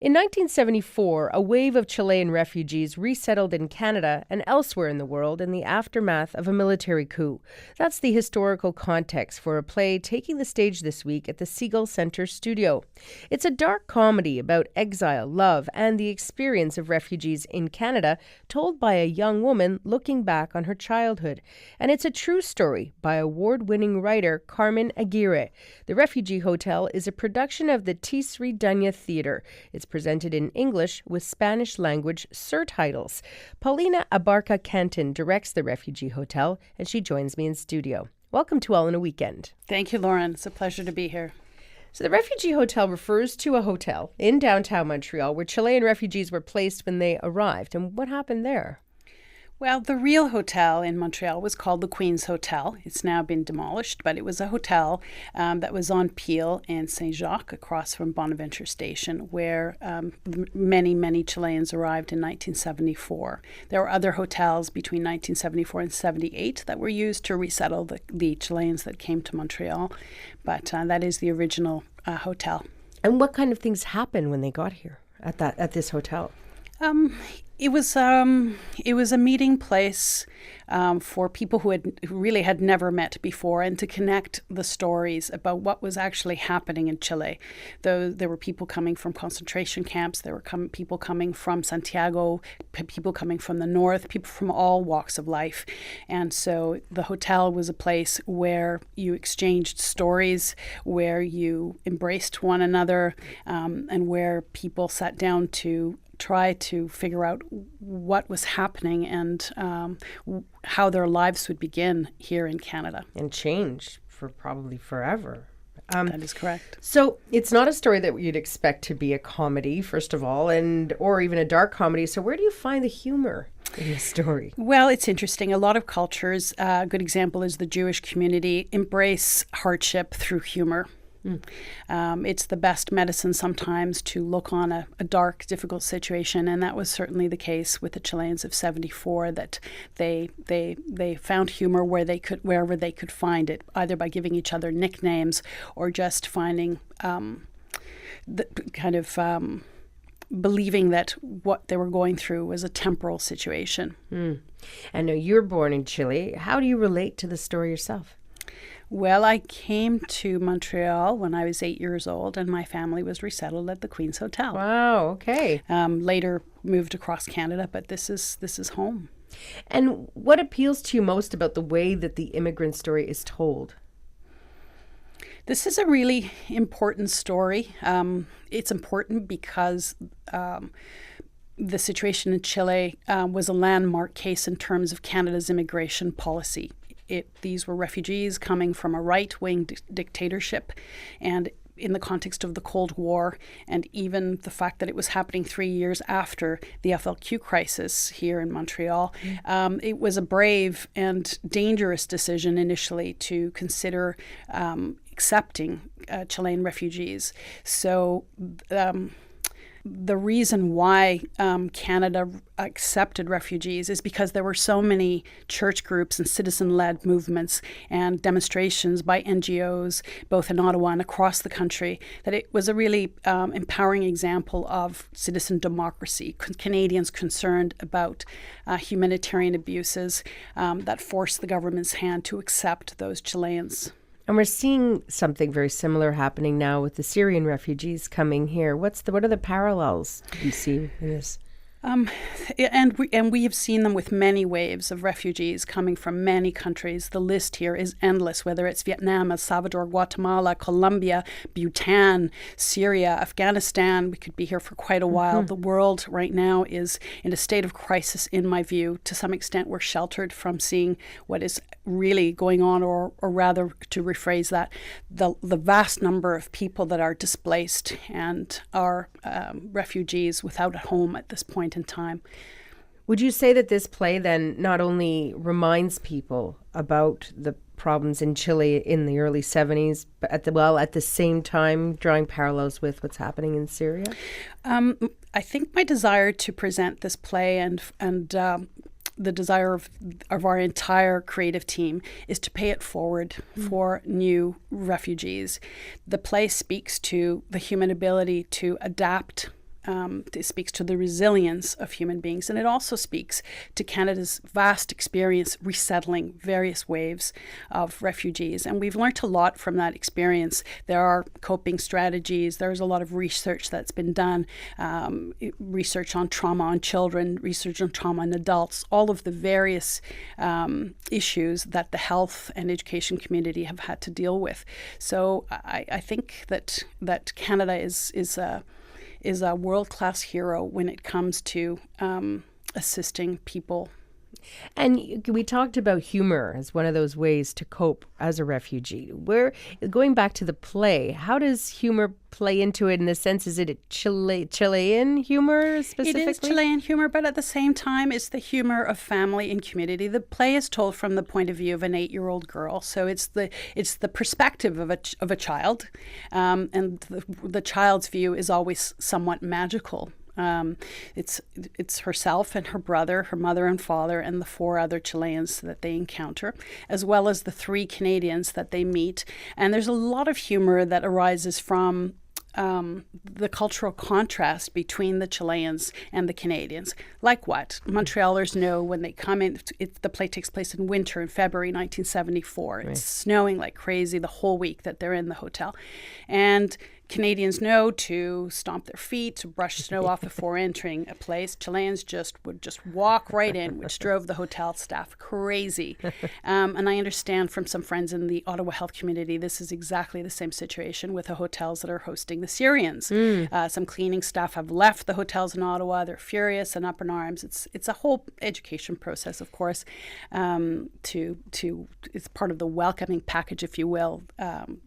In 1974, a wave of Chilean refugees resettled in Canada and elsewhere in the world in the aftermath of a military coup. That's the historical context for a play taking the stage this week at the Seagull Centre studio. It's a dark comedy about exile, love, and the experience of refugees in Canada, told by a young woman looking back on her childhood. And it's a true story by award-winning writer Carmen Aguirre. The Refugee Hotel is a production of the Teesri Duniya Theatre. It's presented in English with Spanish-language surtitles. Paulina Abarca-Cantin directs the Refugee Hotel, and she joins me in studio. Welcome to All in a Weekend. Thank you, Lauren. It's a pleasure to be here. So the Refugee Hotel refers to a hotel in downtown Montreal where Chilean refugees were placed when they arrived. And what happened there? Well, the real hotel in Montreal was called the Queen's Hotel. It's now been demolished, but it was a hotel that was on Peel and Saint-Jacques across from Bonaventure Station, where many Chileans arrived in 1974. There were other hotels between 1974 and 78 that were used to resettle the Chileans that came to Montreal, but that is the original hotel. And what kind of things happened when they got here at this hotel? It was a meeting place for people who really had never met before, and to connect the stories about what was actually happening in Chile. Though there were people coming from concentration camps, there were people coming from Santiago, people coming from the north, people from all walks of life. And so the hotel was a place where you exchanged stories, where you embraced one another, and where people sat down to try to figure out what was happening and how their lives would begin here in Canada. And change for probably forever. That is correct. So it's not a story that you'd expect to be a comedy, first of all, or even a dark comedy. So where do you find the humor in the story? Well, it's interesting. A lot of cultures, a good example is the Jewish community, embrace hardship through humor. It's the best medicine sometimes to look on a dark, difficult situation, and that was certainly the case with the Chileans of '74. That they found humor wherever they could find it, either by giving each other nicknames or just finding believing that what they were going through was a temporal situation. I know you're born in Chile. How do you relate to the story yourself? Well, I came to Montreal when I was 8 years old, and my family was resettled at the Queen's Hotel. Wow, okay. Later moved across Canada, but this is home. And what appeals to you most about the way that the immigrant story is told? This is a really important story. It's important because the situation in Chile was a landmark case in terms of Canada's immigration policy. These were refugees coming from a right-wing dictatorship, and in the context of the Cold War, and even the fact that it was happening 3 years after the FLQ crisis here in Montreal, it was a brave and dangerous decision initially to consider accepting Chilean refugees. So the reason why Canada accepted refugees is because there were so many church groups and citizen-led movements and demonstrations by NGOs, both in Ottawa and across the country, that it was a really empowering example of citizen democracy. Canadians concerned about humanitarian abuses that forced the government's hand to accept those Chileans. And we're seeing something very similar happening now with the Syrian refugees coming here. What are the parallels you see in this? And we have seen them with many waves of refugees coming from many countries. The list here is endless, whether it's Vietnam, El Salvador, Guatemala, Colombia, Bhutan, Syria, Afghanistan. We could be here for quite a while. The world right now is in a state of crisis, in my view. To some extent, we're sheltered from seeing what is really going on, or rather, to rephrase that, the vast number of people that are displaced and are refugees without a home at this point in time. Would you say that this play then not only reminds people about the problems in Chile in the early 70s, but at the same time drawing parallels with what's happening in Syria? I think my desire to present this play and the desire of our entire creative team is to pay it forward for new refugees. The play speaks to the human ability to adapt it speaks to the resilience of human beings, and it also speaks to Canada's vast experience resettling various waves of refugees. And we've learned a lot from that experience. There are coping strategies. There's a lot of research that's been done, research on trauma on children, research on trauma on adults, all of the various issues that the health and education community have had to deal with. So I think that Canada is a world-class hero when it comes to assisting people. And we talked about humor as one of those ways to cope as a refugee. Going back to the play, how does humor play into it in the sense, is it a Chilean humor specifically? It is Chilean humor, but at the same time, it's the humor of family and community. The play is told from the point of view of an 8-year-old girl, so it's the perspective of a child, and the child's view is always somewhat magical. It's herself and her brother, her mother and father, and the 4 other Chileans that they encounter, as well as the 3 Canadians that they meet. And there's a lot of humor that arises from the cultural contrast between the Chileans and the Canadians. Like what? Montrealers know when they come in, the play takes place in winter in February 1974. Right. It's snowing like crazy the whole week that they're in the hotel. And Canadians know to stomp their feet, to brush snow off before entering a place. Chileans would just walk right in, which drove the hotel staff crazy. And I understand from some friends in the Ottawa health community, this is exactly the same situation with the hotels that are hosting the Syrians. Some cleaning staff have left the hotels in Ottawa. They're furious and up in arms. It's a whole education process, of course. It's part of the welcoming package, if you will,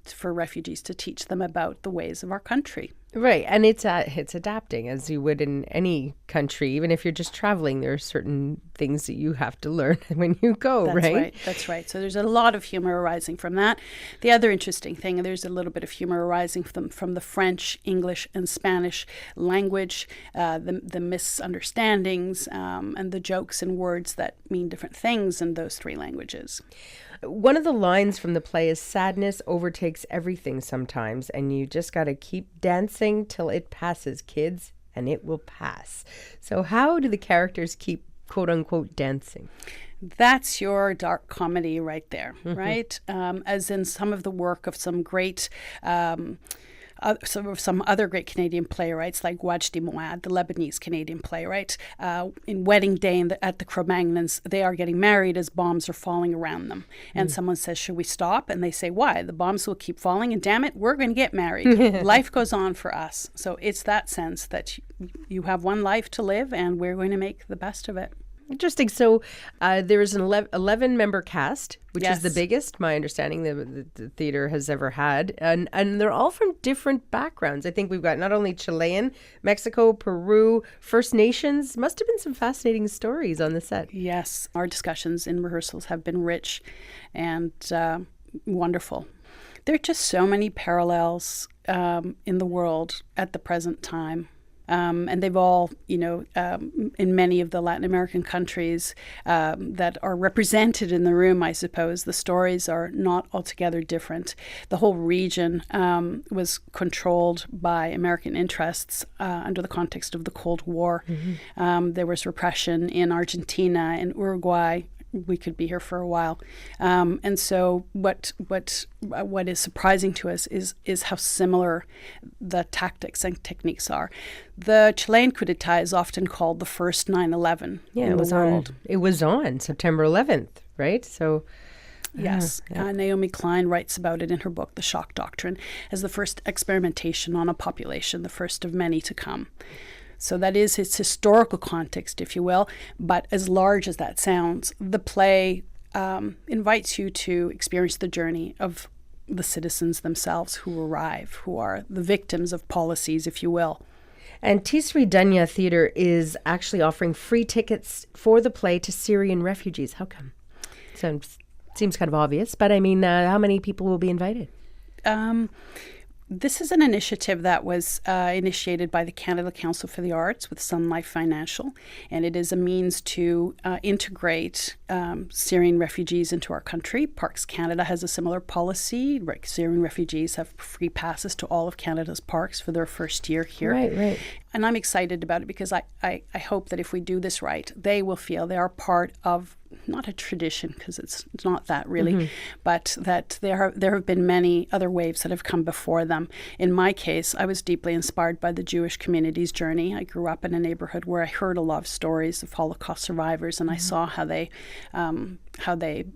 for refugees, to teach them about the ways of our country. Right, and it's adapting as you would in any country. Even if you're just traveling, there are certain things that you have to learn when you go, right? That's right. So there's a lot of humor arising from that. The other interesting thing, there's a little bit of humor arising from the French, English, and Spanish language, the misunderstandings, and the jokes and words that mean different things in those 3 languages. One of the lines from the play is, sadness overtakes everything sometimes, and you just got to keep dancing till it passes, kids, and it will pass. So how do the characters keep, quote unquote, dancing? That's your dark comedy right there, right? As in some of the work of some great some other great Canadian playwrights like Wajdi Mouad, the Lebanese Canadian playwright. In Wedding Day at the Cro-Magnons, they are getting married as bombs are falling around them. And someone says, should we stop? And they say, why? The bombs will keep falling, and damn it, we're going to get married. Life goes on for us. So it's that sense that you have one life to live, and we're going to make the best of it. Interesting. So there is an 11-member cast, which Yes. is the biggest, my understanding, the theater has ever had. And they're all from different backgrounds. I think we've got not only Chilean, Mexico, Peru, First Nations. Must have been some fascinating stories on the set. Yes. Our discussions in rehearsals have been rich and wonderful. There are just so many parallels in the world at the present time. And they've all, in many of the Latin American countries that are represented in the room, I suppose, the stories are not altogether different. The whole region was controlled by American interests under the context of the Cold War. There was repression in Argentina and Uruguay. We could be here for a while. And so what is surprising to us is how similar the tactics and techniques are. The Chilean coup d'etat is often called the first 9/11 in the world. It was on September 11th, right? So Yes. Naomi Klein writes about it in her book, The Shock Doctrine, as the first experimentation on a population, the first of many to come. So that is its historical context, if you will. But as large as that sounds, the play invites you to experience the journey of the citizens themselves who arrive, who are the victims of policies, if you will. And Teesri Duniya Theatre is actually offering free tickets for the play to Syrian refugees. How come? Seems kind of obvious, but I mean, how many people will be invited? This is an initiative that was initiated by the Canada Council for the Arts with Sun Life Financial, and it is a means to integrate Syrian refugees into our country. Parks Canada has a similar policy. Syrian refugees have free passes to all of Canada's parks for their first year here. Right. and I'm excited about it because I hope that if we do this right, they will feel they are part of not a tradition, because it's not that really, but that there have been many other waves that have come before them. In my case, I was deeply inspired by the Jewish community's journey. I grew up in a neighborhood where I heard a lot of stories of Holocaust survivors, and I saw how they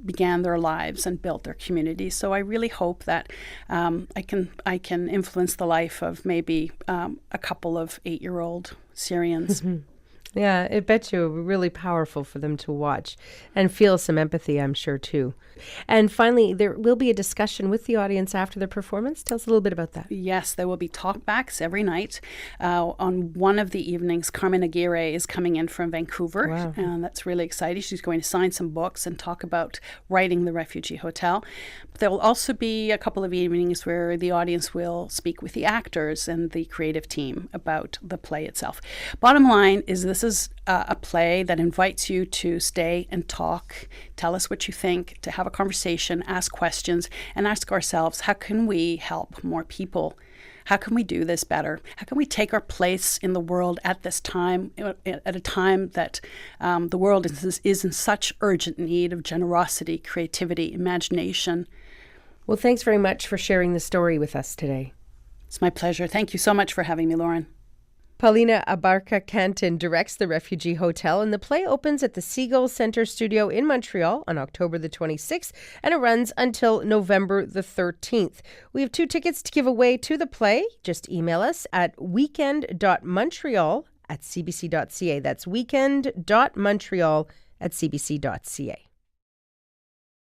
began their lives and built their communities. So I really hope that I can influence the life of maybe a couple of 8-year-old Syrians. Yeah, I bet you it would be really powerful for them to watch and feel some empathy, I'm sure, too. And finally, there will be a discussion with the audience after the performance. Tell us a little bit about that. Yes, there will be talkbacks every night. On one of the evenings, Carmen Aguirre is coming in from Vancouver, Wow. and that's really exciting. She's going to sign some books and talk about writing the Refugee Hotel. But there will also be a couple of evenings where the audience will speak with the actors and the creative team about the play itself. Bottom line is this is a play that invites you to stay and talk, tell us what you think, to have a conversation, ask questions, and ask ourselves, how can we help more people? How can we do this better? How can we take our place in the world at this time, at a time that the world is in such urgent need of generosity, creativity, imagination? Well, thanks very much for sharing the story with us today. It's my pleasure. Thank you so much for having me, Lauren. Paulina Abarca-Cantin directs the Refugee Hotel, and the play opens at the Seagull Centre Studio in Montreal on October the 26th, and it runs until November the 13th. We have 2 tickets to give away to the play. Just email us at weekend.montreal@cbc.ca. That's weekend.montreal@cbc.ca.